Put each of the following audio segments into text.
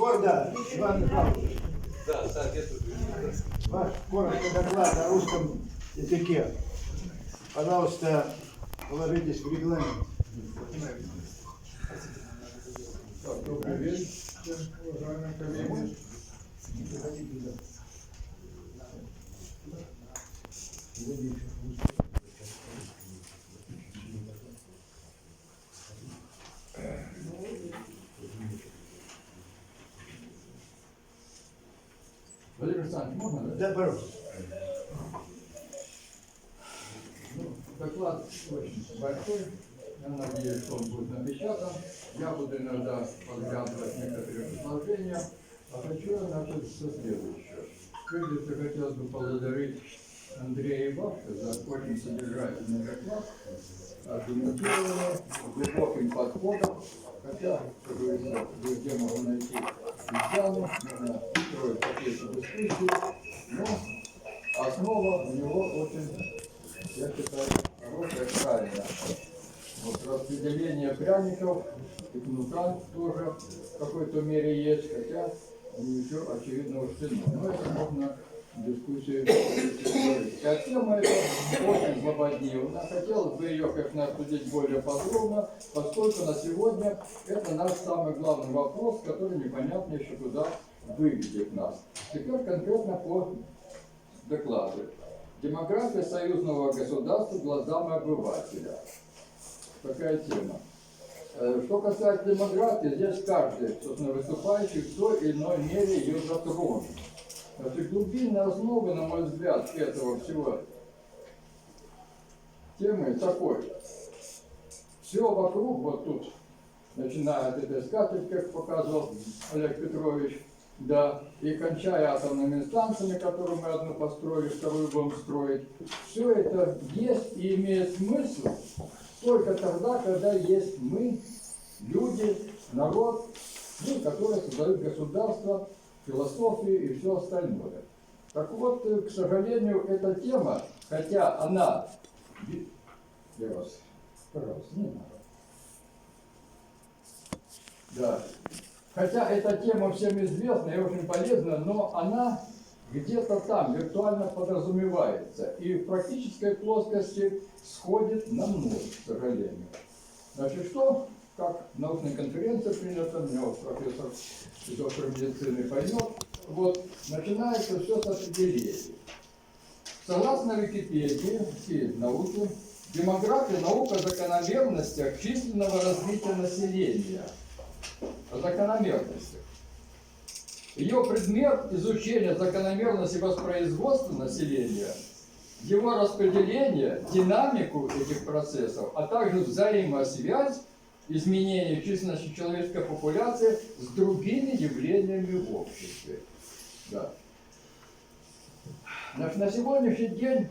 Скорда, Иван Михайлович, Да, соответствует. ваш коротко доклад о русском языке. Пожалуйста, положитесь в регламент. Добрый вечер, уважаемые коллеги. Владимир Александрович, можно? Да, пожалуйста. Доклад очень большой. Я надеюсь, что он будет напечатан. Я буду иногда подглядывать некоторые предложения. А хочу начать со следующего. Прежде всего, хотелось бы поблагодарить Андрея и Бабка за очень содержательный доклад, аргументированный, глубоким подходом. Хотя, как говорится, везде можно найти изъяны, можно строить какие-то дискуссии, но основа у него очень, я считаю, хорошая, правильная. Вот распределение пряников и кнута тоже в какой-то мере есть, хотя не еще очевидно устно. Но это можно в дискуссии говорить. А тема эта очень злободневна. Хотелось бы ее как-то обсудить более подробно, поскольку на сегодня это наш самый главный вопрос, который непонятно еще куда выведет нас. Теперь конкретно по докладу. Демография союзного государства глазами обывателя. Такая тема. Что касается демографии, здесь каждый, собственно, выступающий в той или иной мере ее затронул. Значит, глубинная основа, на мой взгляд, этого всего темы такой. Все вокруг, вот тут, начиная от этой скатерти, как показывал Олег Петрович, да, и кончая атомными станциями, которые мы одну построили, вторую будем строить, все это есть и имеет смысл только тогда, когда есть мы, люди, народ, ну, которые создают государство, философию и все остальное. Так вот, к сожалению, эта тема, хотя она... Я вас... Пожалуйста, не надо. Да. Хотя эта тема всем известна и очень полезна, но она где-то там виртуально подразумевается и в практической плоскости сходит на ноль, к сожалению. Значит, что, как научная конференция принята, меня вот профессор и доктор медицины поймет, вот, начинается все с определения. Согласно Википедии и науке, демография – наука о закономерностях численного развития населения. О закономерностях. Ее предмет изучения закономерности воспроизводства населения, его распределение, динамику этих процессов, а также взаимосвязь изменения численности человеческой популяции с другими явлениями в обществе. Да. Значит, на сегодняшний день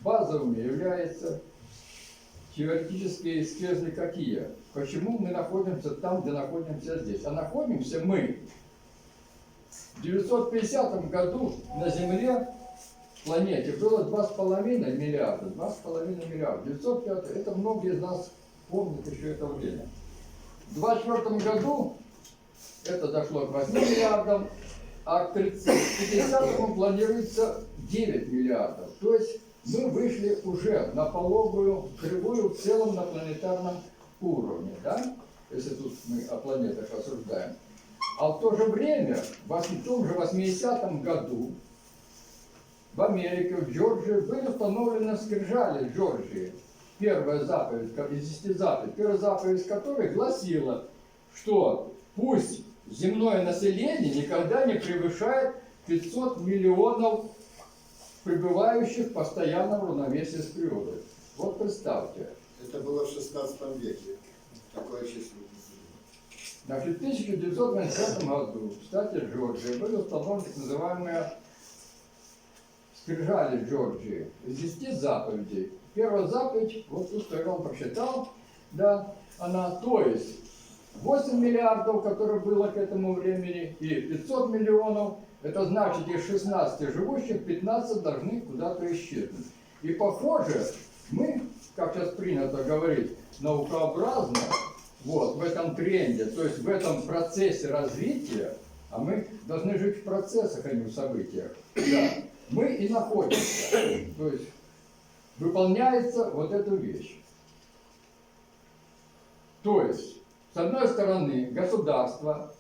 базовыми являются теоретические исследования какие? Почему мы находимся там, где находимся здесь? А находимся мы в 950 году на Земле, планете, было 2,5 миллиарда. 2,5 миллиарда. 905, это многие из нас помнят еще это время. В 24 году это дошло к 8 миллиардам, а к 50-му планируется 9 миллиардов. То есть мы вышли уже на пологую кривую в целом на планетарном уровне, да? Если тут мы о планетах рассуждаем. А в то же время, в том же 80-м году, в Америке, в Джорджии, были установлены скрижали Джорджии. Первая заповедь из 10 заповедей, первая заповедь из которой гласила, что пусть земное население никогда не превышает 500 миллионов пребывающих в постоянном равновесии с природой. Вот представьте. Это было в 16 веке. Такое число. Значит, в 1925 году в штате Джорджия были установлены так называемые скрижали Джорджии из 10 заповедей. Первая заповедь, вот тут, что я вам прочитал, да, она, то есть 8 миллиардов, которое было к этому времени, и 500 миллионов, это значит, из 16 живущих 15 должны куда-то исчезнуть. И похоже, мы, как сейчас принято говорить, наукообразно вот, в этом тренде, то есть в этом процессе развития, а мы должны жить в процессах, а не в событиях, да, мы и находимся. То есть выполняется вот эту вещь. То есть, с одной стороны, государство,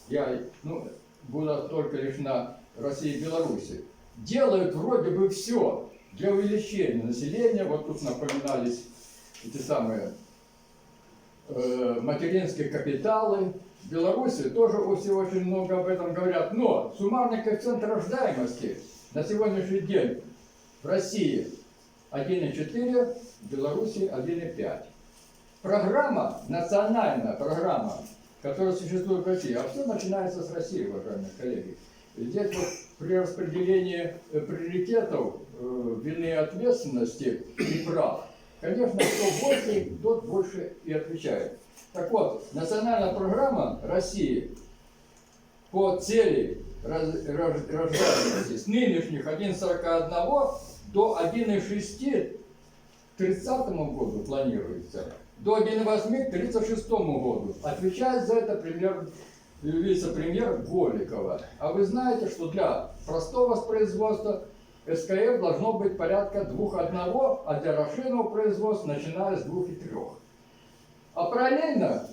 я буду только лишь на России и Беларуси, делают вроде бы все для увеличения населения. Вот тут напоминались эти самые материнские капиталы. В Беларуси тоже все очень много об этом говорят. Но суммарный коэффициент рождаемости на сегодняшний день в России 1,4, в Беларуси 1,5. Программа, национальная программа, которая существует в России, а все начинается с России, уважаемые коллеги. Здесь вот при распределении приоритетов, вины и ответственности и прав, конечно, кто больше, тот больше и отвечает. Так вот, национальная программа России по цели рождаемости с нынешних 1,41 до 1,6 к 30 году планируется, до 1,8 к 36 году. Отвечает за это вице-премьер Голикова. А вы знаете, что для простого воспроизводства СКФ должно быть порядка 2,1, а для расширенного производства начиная с 2,3. А параллельно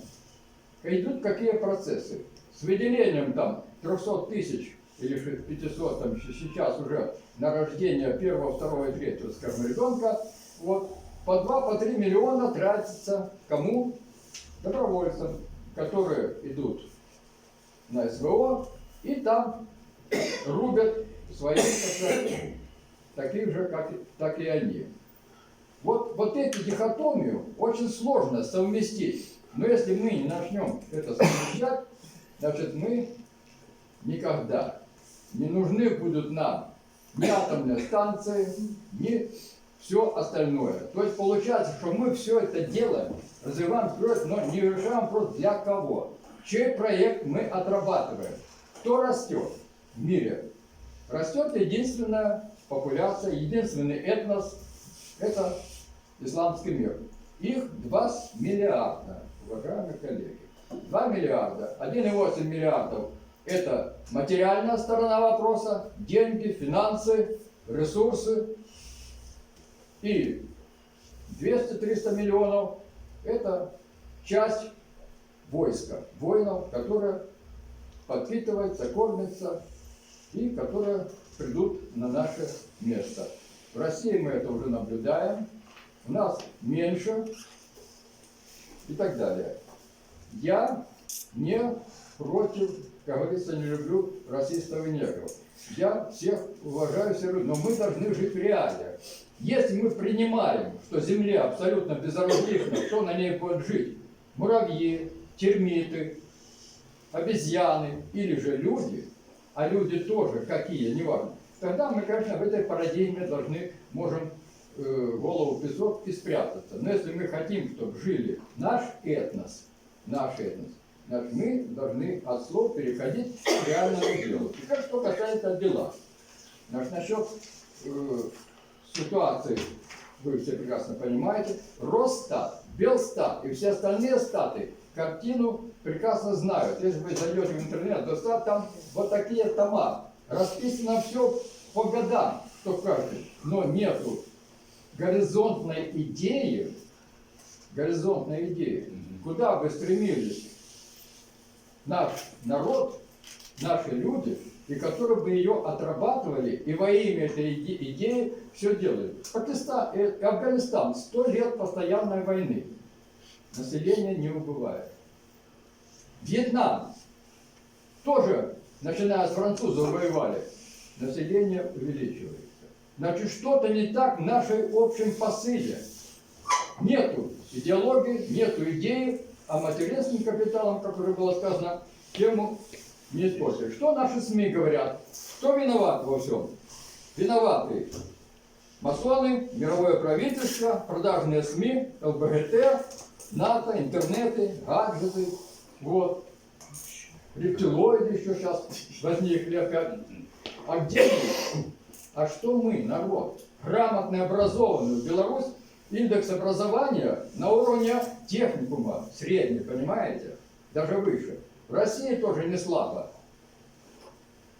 идут какие процессы? С выделением там 300 тысяч или 500 там, сейчас уже на рождение первого, второго и третьего, скажем, ребенка, вот, по 2-3 миллиона тратится кому? Добровольцам, которые идут на СВО и там рубят своих таких же, так и они. Вот эту дихотомию очень сложно совместить. Но если мы не начнем это совмещать, значит мы никогда не нужны будут нам ни атомные станции, ни все остальное. То есть получается, что мы все это делаем, развиваем, строим, но не решаем вопрос для кого. Чей проект мы отрабатываем? Кто растет в мире? Растет единственная популяция, единственный этнос – это исламский мир. Их 2 миллиарда, уважаемые коллеги. 2 миллиарда. 1,8 миллиардов – это материальная сторона вопроса, деньги, финансы, ресурсы. И 200-300 миллионов – это часть войска, воинов, которые подпитываются, кормятся и которые придут на наше место. В России мы это уже наблюдаем, у нас меньше и так далее. Я не против, как говорится, не люблю расистов и негров. Я всех уважаю, всех люблю, но мы должны жить в реалиях. Если мы принимаем, что Земля абсолютно безразлична, кто на ней будет жить, муравьи, термиты, обезьяны или же люди, а люди тоже какие, неважно, тогда мы, конечно, в этой парадигме можем голову в песок и спрятаться. Но если мы хотим, чтобы жили наш этнос, значит, мы должны от слов переходить к реальному делу. Теперь, что касается дела. Насчет ситуации, вы все прекрасно понимаете, Росстат, Белстат и все остальные статы картину прекрасно знают. Если вы зайдете в интернет, то там вот такие тома. Расписано все по годам, что каждый. Но нету горизонтной идеи, куда бы стремились наш народ, наши люди, и которые бы ее отрабатывали, и во имя этой идеи все делают. Афганистан 100 лет постоянной войны. Население не убывает. Вьетнам тоже, начиная с французов, воевали. Население увеличивается. Значит, что-то не так в нашей общем посыле. Нету идеологии, нету идеи, а материнским капиталом, как уже было сказано, тему не испортили. Что наши СМИ говорят? Кто виноват во всем? Виноваты масоны, мировое правительство, продажные СМИ, ЛГБТ, НАТО, интернеты, гаджеты, вот. Рептилоиды еще сейчас возникли опять. А где мы? А что мы, народ? Грамотный, образованный. Беларусь, индекс образования на уровне техникума средний, понимаете? Даже выше. В России тоже не слабо.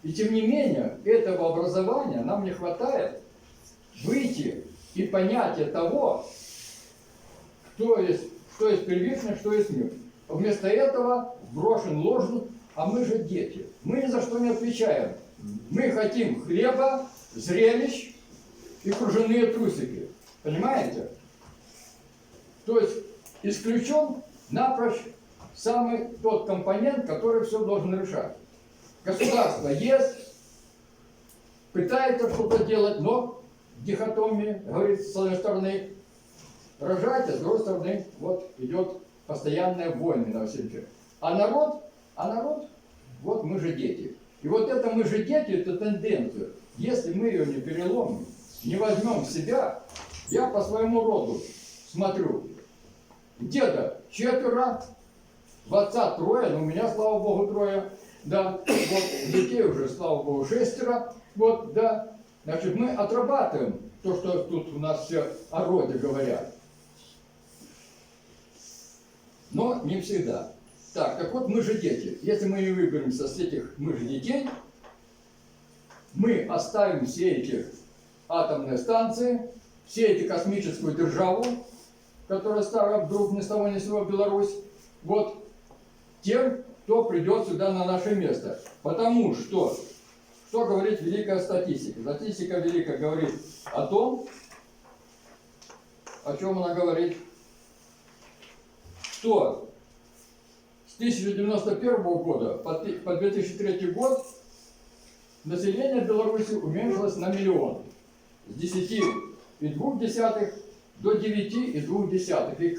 И тем не менее, этого образования нам не хватает выйти и понятие того, что есть первичное, что есть мир. Вместо этого брошен ложный, а мы же дети. Мы ни за что не отвечаем. Мы хотим хлеба, зрелищ и кружевные трусики. Понимаете? То есть исключен напрочь самый тот компонент, который все должен решать. Государство есть, пытается что-то делать, но дихотомия, говорит, с одной стороны рожать, а с другой стороны вот идет постоянная война на всем мире. А народ, вот мы же дети. И вот это мы же дети, это тенденция. Если мы ее не переломим, не возьмем в себя, я по своему роду смотрю, где-то 4, в отца 3, но у меня, слава Богу, 3, да, вот, детей уже, слава Богу, 6, вот, да. Значит, мы отрабатываем то, что тут у нас все о роде говорят. Но не всегда. Так вот, мы же дети. Если мы не выберемся с этих мы же детей, мы оставим все эти атомные станции, все эти космическую державу, которая стала вдруг ни с того ни с сего Беларусь, вот тем, кто придет сюда на наше место. Потому что говорит великая статистика? Статистика великая говорит о том, о чем она говорит, что с 1091 года по 2003 год население Беларуси уменьшилось на 1 миллион. С 10,2 до 9,2. И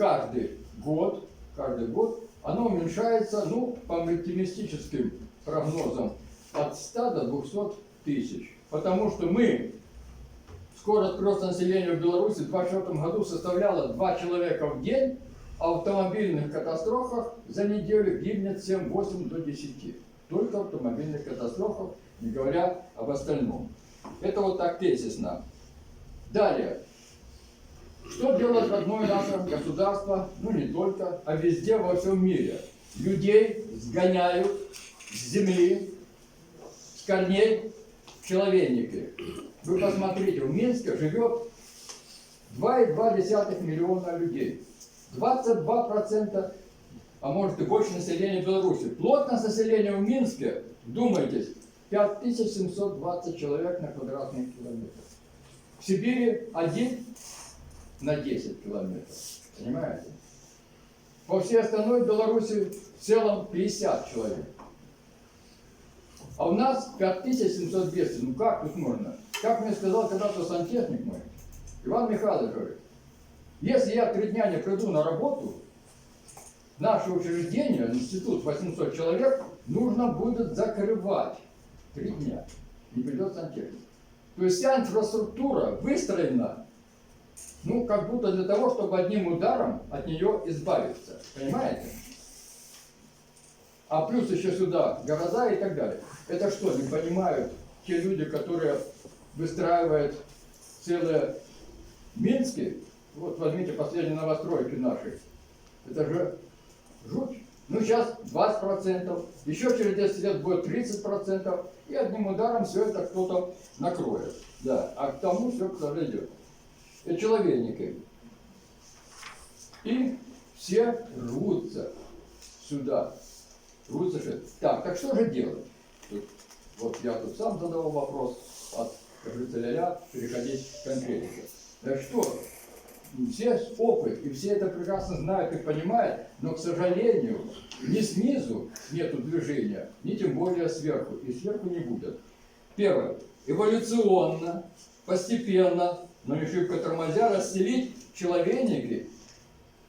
каждый год оно уменьшается, ну, по оптимистическим прогнозам, от 100 до 200 тысяч. Потому что скорость роста населения в Беларуси в 2024 году составляла 2 человека в день, а в автомобильных катастрофах за неделю гибнет 7-8 до 10. Только в автомобильных катастрофах, не говоря об остальном. Это вот так тезисно. Далее. Что делает родное наше государство, ну не только, а везде во всем мире? Людей сгоняют с земли, с корней в человейники. Вы посмотрите, в Минске живет 2,2 миллиона людей. 22%, а может и больше населения Беларуси. Плотность населения в Минске, вдумайтесь, 5720 человек на квадратный километр. В Сибири 1 на 10 километров. Понимаете? По всей остальной Беларуси в целом 50 человек. А у нас 5700. Ну как тут можно? Как мне сказал когда-то сантехник мой, Иван Михайлович говорит, если я 3 дня не приду на работу, наше учреждение, институт 800 человек, нужно будет закрывать 3 дня. Не придет сантехник. То есть вся инфраструктура выстроена, ну, как будто для того, чтобы одним ударом от нее избавиться. Понимаете? А плюс еще сюда города и так далее. Это что, не понимают те люди, которые выстраивают целые Мински? Вот возьмите последние новостройки наши. Это же жуть. Ну, сейчас 20%, еще через 10 лет будет 30%, и одним ударом все это кто-то накроет. Да, а к тому все куда идет. Это человейники. И все рвутся сюда. Так что же делать? Вот я тут сам задавал вопрос, от, как говорится, ля-ля, переходить к конкретике. Да что? Все опыт, и все это прекрасно знают и понимают, но, к сожалению, ни снизу нету движения, ни тем более сверху. И сверху не будет. Первое. Эволюционно, постепенно, но не шибко тормозя, расселить человейники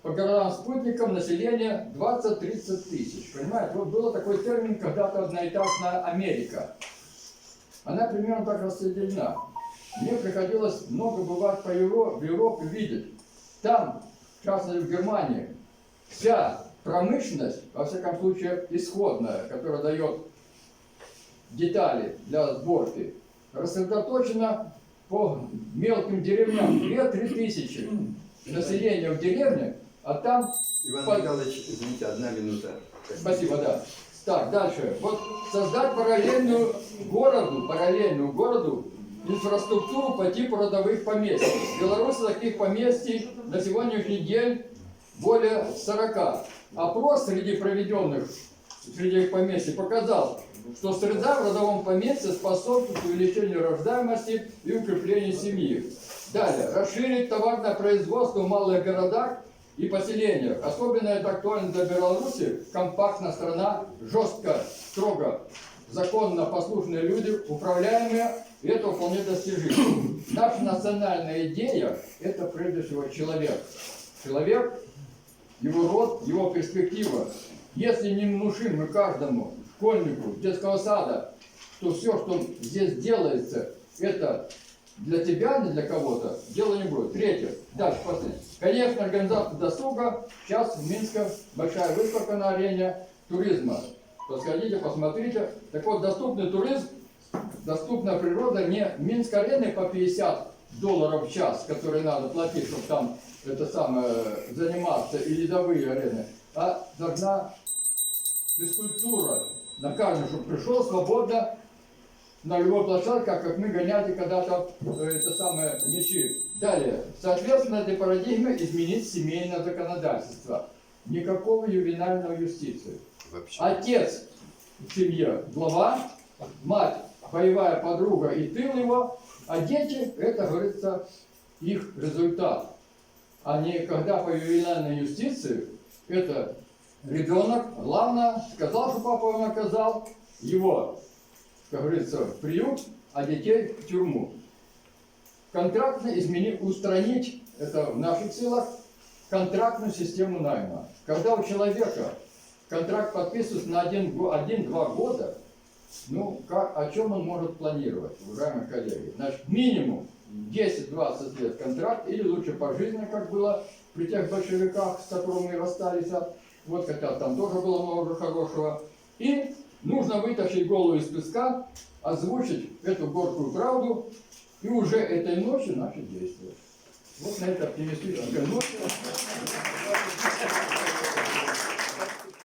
по городам-спутникам населения 20-30 тысяч. Понимаете? Вот был такой термин когда-то одноэтажная Америка. Она примерно так распределена. Мне приходилось много бывать в Европе, видеть. Там, в частности в Германии, вся промышленность, во всяком случае исходная, которая дает детали для сборки, рассредоточена по мелким деревням. 2-3 тысячи населения в деревне, а там Иван По- Михайлович, извините, 1 минута. Спасибо, да. Так, дальше. Вот создать параллельную городу инфраструктуру по типу родовых поместий. В Беларуси таких поместий на сегодняшний день более 40. Опрос среди проведенных среди их поместий показал, что среда в родовом поместье способствует увеличению рождаемости и укреплению семьи. Далее. Расширить товарное производство в малых городах и поселениях. Особенно это актуально для Беларуси. Компактная страна, жестко, строго, законно послушные люди, управляемые, и это вполне достижимо. Наша национальная идея – это прежде всего человек. Человек, его род, его перспектива. Если не внушим мы каждому школьнику детского сада, что все, что здесь делается, это для тебя, не для кого-то, дело не будет. Третье. Дальше, последнее. Конечно, организация досуга. Сейчас в Минске большая выставка на арене туризма. Сходите, посмотрите. Так вот, доступный туризм, доступная природа, не Минск-арены по $50 в час, которые надо платить, чтобы там это самое заниматься, и ледовые арены, а должна физкультура на каждом, чтобы пришел свободно на любой площадке, как мы гоняли когда-то это самое мячи. Далее, соответственно, этой парадигме изменить семейное законодательство. Никакого ювенальной юстиции. Отец в семье глава, мать боевая подруга и тыл его, а дети, это, говорится, их результат. А не когда по ювенальной юстиции, это ребенок, главное, сказал, что папа его наказал, его, как говорится, в приют, а детей в тюрьму. Контрактно устранить, это в наших силах, контрактную систему найма. Когда у человека контракт подписывается на 1-2 года, ну, о чем он может планировать, уважаемые коллеги? Значит, минимум 10-20 лет контракт, или лучше пожизненно, как было при тех большевиках, с которыми мы расстались, вот хотя там тоже было много хорошего. И нужно вытащить голову из песка, озвучить эту горькую правду, и уже этой ночью начать действовать. Вот на этой оптимистической ноте.